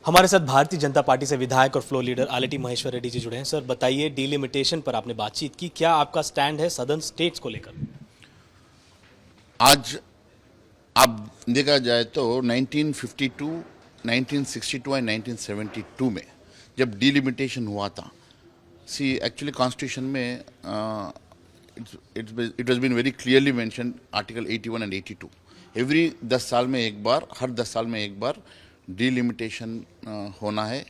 हमारे साथ भारतीय जनता पार्टी से विधायक और फ्लोर लीडर आलेटी महेश्वर रेड्डी जी जुड़े हैं। सर बताइए, डिलिमिटेशन पर आपने बातचीत की, क्या आपका स्टैंड है सदर्न स्टेट्स को लेकर? आज आप देखा जाए तो 1952, 1962 एंड 1972 में जब डिलिमिटेशन हुआ था, सी एक्चुअली कॉन्स्टिट्यूशन में it was been very clearly mention article 81 and 82। Every 10 साल में एक बार, हर 10 साल में एक बार डिलिमिटेशन होना है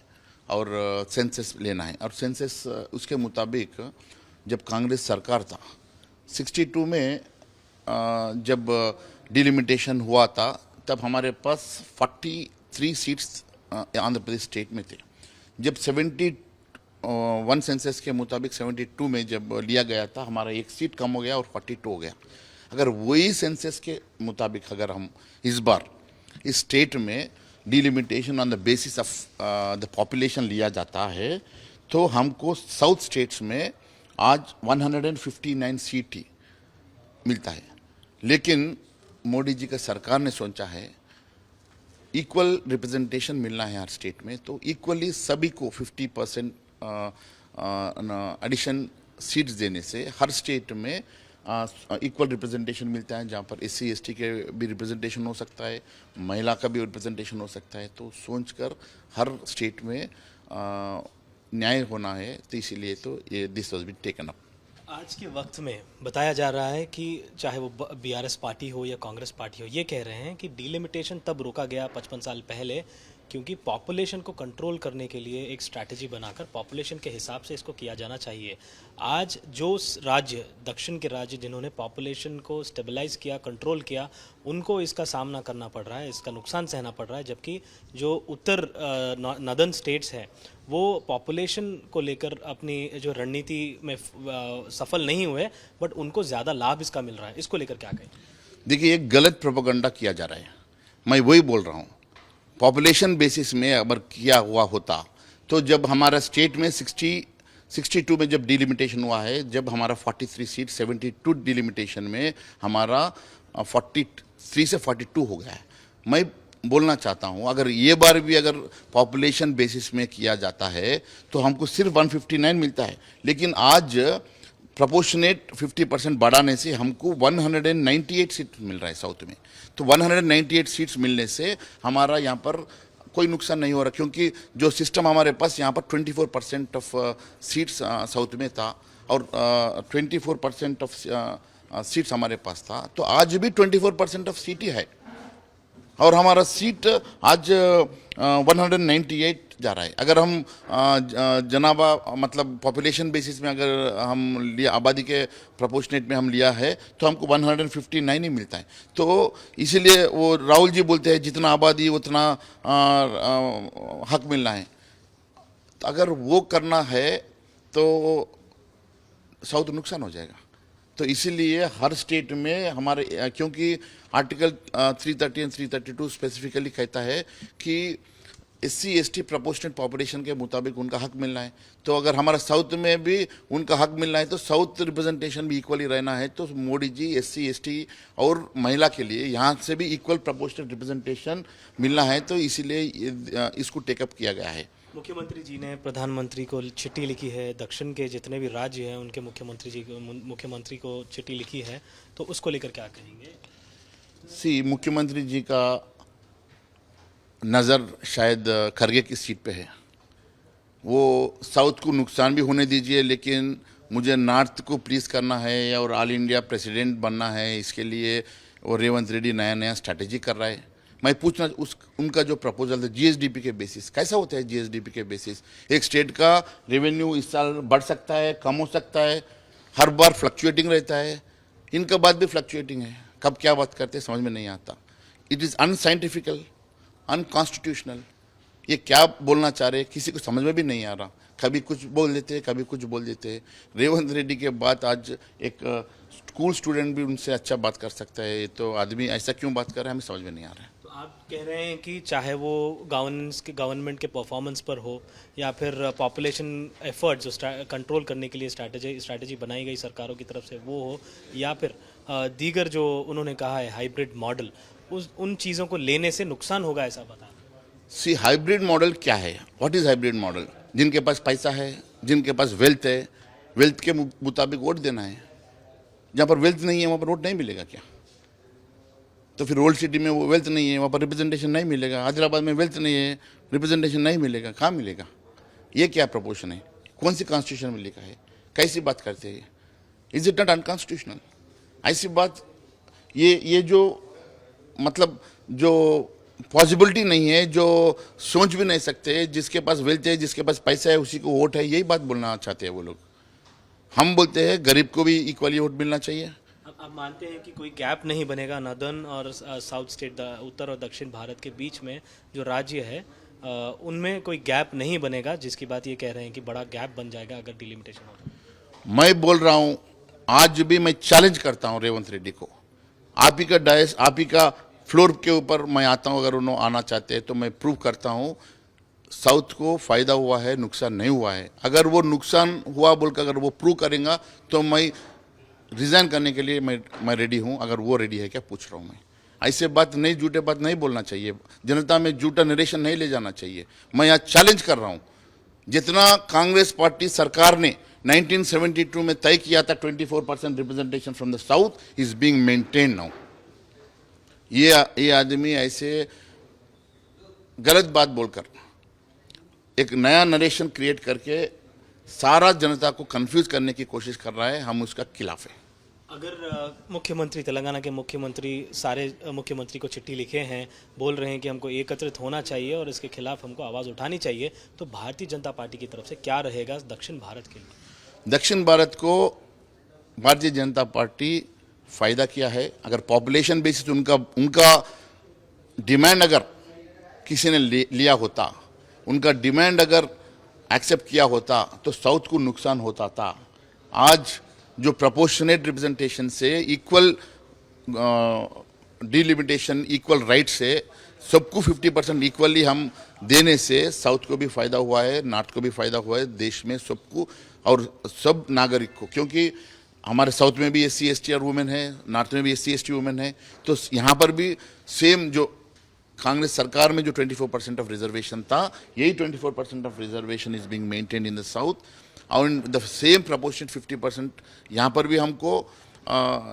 और सेंसस लेना है। और सेंसस उसके मुताबिक जब कांग्रेस सरकार था 62 में जब डिलिमिटेशन हुआ था, तब हमारे पास 43 सीट्स आंध्र प्रदेश स्टेट में थे। जब 71 सेंसस के मुताबिक 72 में जब लिया गया था, हमारा एक सीट कम हो गया और 42 हो गया। अगर वही सेंसस के मुताबिक अगर हम इस बार इस स्टेट में delimitation on the basis of the population लिया जाता है, तो हमको साउथ स्टेट्स में आज 159 सीट ही मिलता है। लेकिन मोदी जी का सरकार ने सोचा है इक्वल रिप्रेजेंटेशन मिलना है हर स्टेट में, तो इक्वली सभी को 50% एडिशन सीट्स देने से हर स्टेट में इक्वल रिप्रेजेंटेशन मिलता है, जहाँ पर SC ST के भी रिप्रेजेंटेशन हो सकता है, महिला का भी रिप्रेजेंटेशन हो सकता है। तो सोचकर हर स्टेट में न्याय होना है, तो इसीलिए तो ये this was been taken up. आज के वक्त में बताया जा रहा है कि चाहे वो BRS पार्टी हो या कांग्रेस पार्टी हो, ये कह रहे हैं कि डिलिमिटेशन तब रोका गया 55 साल पहले क्योंकि पॉपुलेशन को कंट्रोल करने के लिए एक स्ट्रैटेजी बनाकर पॉपुलेशन के हिसाब से इसको किया जाना चाहिए। आज जो राज्य, दक्षिण के राज्य जिन्होंने पॉपुलेशन को स्टेबलाइज किया, कंट्रोल किया, उनको इसका सामना करना पड़ रहा है, इसका नुकसान सहना पड़ रहा है, जबकि जो उत्तर नॉर्दर्न स्टेट्स हैं वो पॉपुलेशन को लेकर अपनी जो रणनीति में सफल नहीं हुए, बट उनको ज़्यादा लाभ इसका मिल रहा है। इसको लेकर क्या कहें? देखिए, एक गलत प्रोपेगेंडा किया जा रहा है। मैं वही बोल रहा हूँ, पॉपुलेशन बेसिस में अगर किया हुआ होता तो जब हमारा स्टेट में 62 में जब डिलिमिटेशन हुआ है, जब हमारा 43 सीट 72 डिलिमिटेशन में हमारा 43 से 42 हो गया है। मैं बोलना चाहता हूँ अगर ये बार भी अगर पॉपुलेशन बेसिस में किया जाता है तो हमको सिर्फ 159 मिलता है, लेकिन आज प्रोपोर्शनेट 50% बढ़ाने से हमको 198 सीट मिल रहा है साउथ में। तो 198 सीट्स मिलने से हमारा यहाँ पर कोई नुकसान नहीं हो रहा, क्योंकि जो सिस्टम हमारे पास यहाँ पर 24% ऑफ सीट्स साउथ में था और 24% ऑफ सीट्स हमारे पास था, तो आज भी 24% ऑफ सीट ही है और हमारा सीट आज 198 जा रहा है। अगर हम जनाबा मतलब पॉपुलेशन बेसिस में अगर हम लिया, आबादी के प्रोपोर्शनेट में हम लिया है, तो हमको 159 ही मिलता है। तो इसीलिए वो राहुल जी बोलते हैं जितना आबादी उतना हक मिलना है। तो अगर वो करना है तो साउथ नुकसान हो जाएगा। तो इसीलिए हर स्टेट में हमारे, क्योंकि आर्टिकल 330 एंड 332 स्पेसिफिकली कहता है कि SC ST प्रोपोर्शनेट पॉपुलेशन के मुताबिक उनका हक मिलना है। तो अगर हमारा साउथ में भी उनका हक मिलना है तो साउथ रिप्रेजेंटेशन भी इक्वली रहना है। तो मोदी जी SC ST और महिला के लिए यहाँ से भी इक्वल प्रोपोर्शनेट रिप्रेजेंटेशन मिलना है, तो इसीलिए इसको टेकअप किया गया है। मुख्यमंत्री जी ने प्रधानमंत्री को चिट्ठी लिखी है, दक्षिण के जितने भी राज्य हैं उनके मुख्यमंत्री को चिट्ठी लिखी है, तो उसको लेकर क्या कहेंगे? मुख्यमंत्री जी का नज़र शायद खरगे की सीट पे है। वो साउथ को नुकसान भी होने दीजिए, लेकिन मुझे नॉर्थ को प्लीज़ करना है और ऑल इंडिया प्रेसिडेंट बनना है, इसके लिए वो रेवंत रेड्डी नया नया स्ट्रैटेजी कर रहा है। मैं पूछना उनका जो प्रपोजल है GSDP के बेसिस, कैसा होता है GSDP के बेसिस? एक स्टेट का रेवेन्यू इस साल बढ़ सकता है, कम हो सकता है, हर बार फ्लक्चुएटिंग रहता है। इनका बात भी फ्लक्चुएटिंग है, कब क्या बात करते हैं समझ में नहीं आता। It is unscientifical, unconstitutional. ये क्या बोलना चाह रहे किसी को समझ में भी नहीं आ रहा। कभी कुछ बोल देते, कभी कुछ बोल देते। रेवंत रेड्डी के बाद आज एक स्कूल स्टूडेंट भी उनसे अच्छा बात कर सकता है, तो आदमी ऐसा क्यों बात कर रहा है हमें समझ में नहीं आ रहा है। तो आप कह रहे हैं कि चाहे वो गवर्नमेंट के परफॉर्मेंस पर हो या फिर पॉपुलेशन एफर्ट जो कंट्रोल करने के लिए स्ट्रैटेजी बनाई गई सरकारों की तरफ से वो हो, या फिर दीगर जो उन्होंने कहा है हाइब्रिड मॉडल, उन चीज़ों को लेने से नुकसान होगा, ऐसा बता? सी हाइब्रिड मॉडल क्या है? What is hybrid model? जिनके पास पैसा है, जिनके पास वेल्थ है, वेल्थ के मुताबिक वोट देना है। जहाँ पर वेल्थ नहीं है वहाँ पर वोट नहीं मिलेगा क्या? तो फिर ओल्ड सिटी में वो वेल्थ नहीं है, वहाँ पर रिप्रेजेंटेशन नहीं मिलेगा। हैदराबाद में वेल्थ नहीं है, रिप्रेजेंटेशन नहीं मिलेगा, कहाँ मिलेगा? ये क्या प्रपोर्शन है? कौन सी कॉन्स्टिट्यूशन में लिखा है? कैसी बात करते हैं? Is it not unconstitutional? ऐसी बात ये जो मतलब जो पॉसिबिलिटी नहीं है, जो सोच भी नहीं सकते, जिसके पास वेल्थ है, जिसके पास पैसा है, उसी को वोट है, यही बात बोलना चाहते हैं वो लोग। हम बोलते हैं गरीब को भी इक्वली वोट मिलना चाहिए। आप मानते हैं कि कोई गैप नहीं बनेगा नॉर्दर्न और साउथ स्टेट, उत्तर और दक्षिण भारत के बीच में जो राज्य है उनमें कोई गैप नहीं बनेगा, जिसकी बात ये कह रहे हैं कि बड़ा गैप बन जाएगा अगर डिलिमिटेशन हो तो? मैं बोल रहा हूं, आज भी मैं चैलेंज करता हूं रेवंत रेड्डी को। आप ही का डायस, आप ही का फ्लोर के ऊपर मैं आता हूं, अगर उन्होंने आना चाहते हैं तो मैं प्रूव करता हूं साउथ को फायदा हुआ है, नुकसान नहीं हुआ है। अगर वो नुकसान हुआ बोलकर अगर वो प्रूव करेंगे तो मैं रिजाइन करने के लिए मैं रेडी हूं। अगर वो रेडी है क्या पूछ रहा हूं मैं। ऐसे बात नहीं, झूठे बात नहीं बोलना चाहिए, जनता में झूठा नरेशन नहीं ले जाना चाहिए। मैं यहाँ चैलेंज कर रहा हूं, जितना कांग्रेस पार्टी सरकार ने 1972 में तय किया था 24% representation from the south is being maintain now. ये आदमी ऐसे गलत बात बोलकर एक नया नरेशन क्रिएट करके सारा जनता को कंफ्यूज करने की कोशिश कर रहा है। हम उसका खिलाफ है। अगर मुख्यमंत्री, तेलंगाना के मुख्यमंत्री सारे मुख्यमंत्री को चिट्ठी लिखे हैं, बोल रहे हैं कि हमको एकत्रित होना चाहिए और इसके खिलाफ हमको आवाज़ उठानी चाहिए, तो भारतीय जनता पार्टी की तरफ से क्या रहेगा दक्षिण भारत के लिए? दक्षिण भारत को भारतीय जनता पार्टी फायदा किया है। अगर पॉपुलेशन बेसिस उनका डिमांड अगर किसी ने लिया होता, उनका डिमांड अगर एक्सेप्ट किया होता तो साउथ को नुकसान होता था। आज जो प्रोपोर्शनेट रिप्रेजेंटेशन से, इक्वल डिलिमिटेशन, इक्वल राइट से सबको 50% इक्वली हम देने से साउथ को भी फायदा हुआ है, नॉर्थ को भी फायदा हुआ है, देश में सबको और सब नागरिक को। क्योंकि हमारे साउथ में भी SC ST और वुमेन है, नॉर्थ में भी SC ST वुमेन है, तो यहाँ पर भी सेम जो कांग्रेस सरकार में जो 24% ऑफ रिजर्वेशन था, यही 24% of reservation is being maintain in the south. और इन द सेम प्रपोर्शन 50% यहाँ पर भी हमको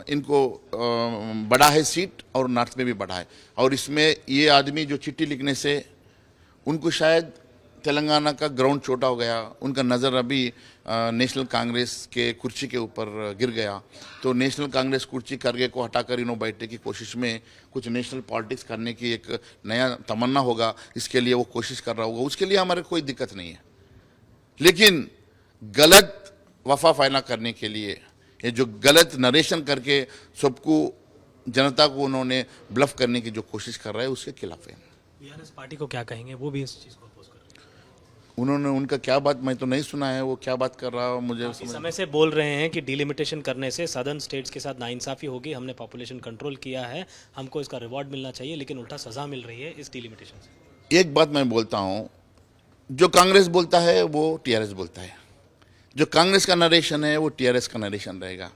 इनको बढ़ा है सीट, और नॉर्थ में भी बढ़ा है। और इसमें ये आदमी जो चिट्ठी लिखने से उनको शायद तेलंगाना का ग्राउंड छोटा हो गया, उनका नज़र अभी नेशनल कांग्रेस के कुर्सी के ऊपर गिर गया। तो नेशनल कांग्रेस कुर्सी करगे को हटाकर इन्हों बैठने की कोशिश में कुछ नेशनल पॉलिटिक्स करने की एक नया तमन्ना होगा, इसके लिए वो कोशिश कर रहा होगा। उसके लिए हमारे कोई दिक्कत नहीं है, लेकिन गलत वफा फायना करने के लिए, ये जो गलत नरेशन करके सबको जनता को उन्होंने ब्लफ करने की जो कोशिश कर रहा है, उसके खिलाफ है। बीआरएस पार्टी को क्या कहेंगे? वो भी इस चीज़ को अपोज कर रहे हैं। उन्होंने उनका क्या बात मैं तो नहीं सुना है, वो क्या बात कर रहा है मुझे इस समय से बोल रहे हैं कि डिलिमिटेशन करने से सदर्न स्टेट्स के साथ नाइंसाफी होगी, हमने पॉपुलेशन कंट्रोल किया है, हमको इसका रिवॉर्ड मिलना चाहिए, लेकिन उल्टा सजा मिल रही है इस डिलिमिटेशन से। एक बात मैं बोलता हूं, जो कांग्रेस बोलता है वो TRS बोलता है, जो कांग्रेस का नरेशन है वो TRS का नरेशन रहेगा।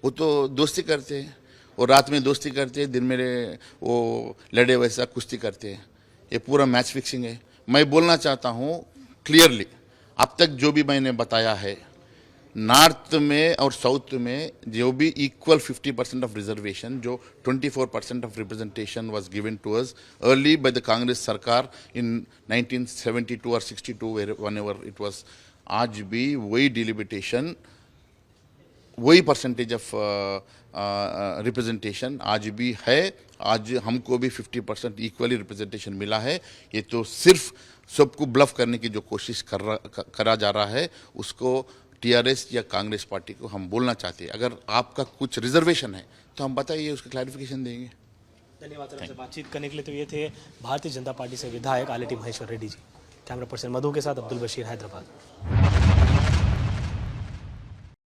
वो तो दोस्ती करते हैं, वो रात में दोस्ती करते हैं, दिन में वो लड़े वैसा कुश्ती करते हैं। ये पूरा मैच फिक्सिंग है। मैं बोलना चाहता हूँ क्लियरली, अब तक जो भी मैंने बताया है, नॉर्थ में और साउथ में जो भी इक्वल 50% ऑफ रिजर्वेशन, जो 24% of representation was given to us early by the Congress सरकार इन 1972 और 62 व्हेनेवर इट वाज, आज भी वही डिलिमिटेशन, वही परसेंटेज ऑफ रिप्रेजेंटेशन आज भी है। आज हमको भी 50% इक्वली रिप्रेजेंटेशन मिला है। ये तो सिर्फ सबको ब्लफ करने की जो कोशिश करा जा रहा है, उसको TRS या कांग्रेस पार्टी को हम बोलना चाहते हैं, अगर आपका कुछ रिजर्वेशन है तो हम बताइए, उसका क्लैरिफिकेशन देंगे। धन्यवाद सर, हमसे बातचीत करने के लिए। तो ये थे भारतीय जनता पार्टी से विधायक आलेटी महेश्वर रेड्डी जी। कैमरा पर्सन मधु के साथ अब्दुल बशीर, हैदराबाद।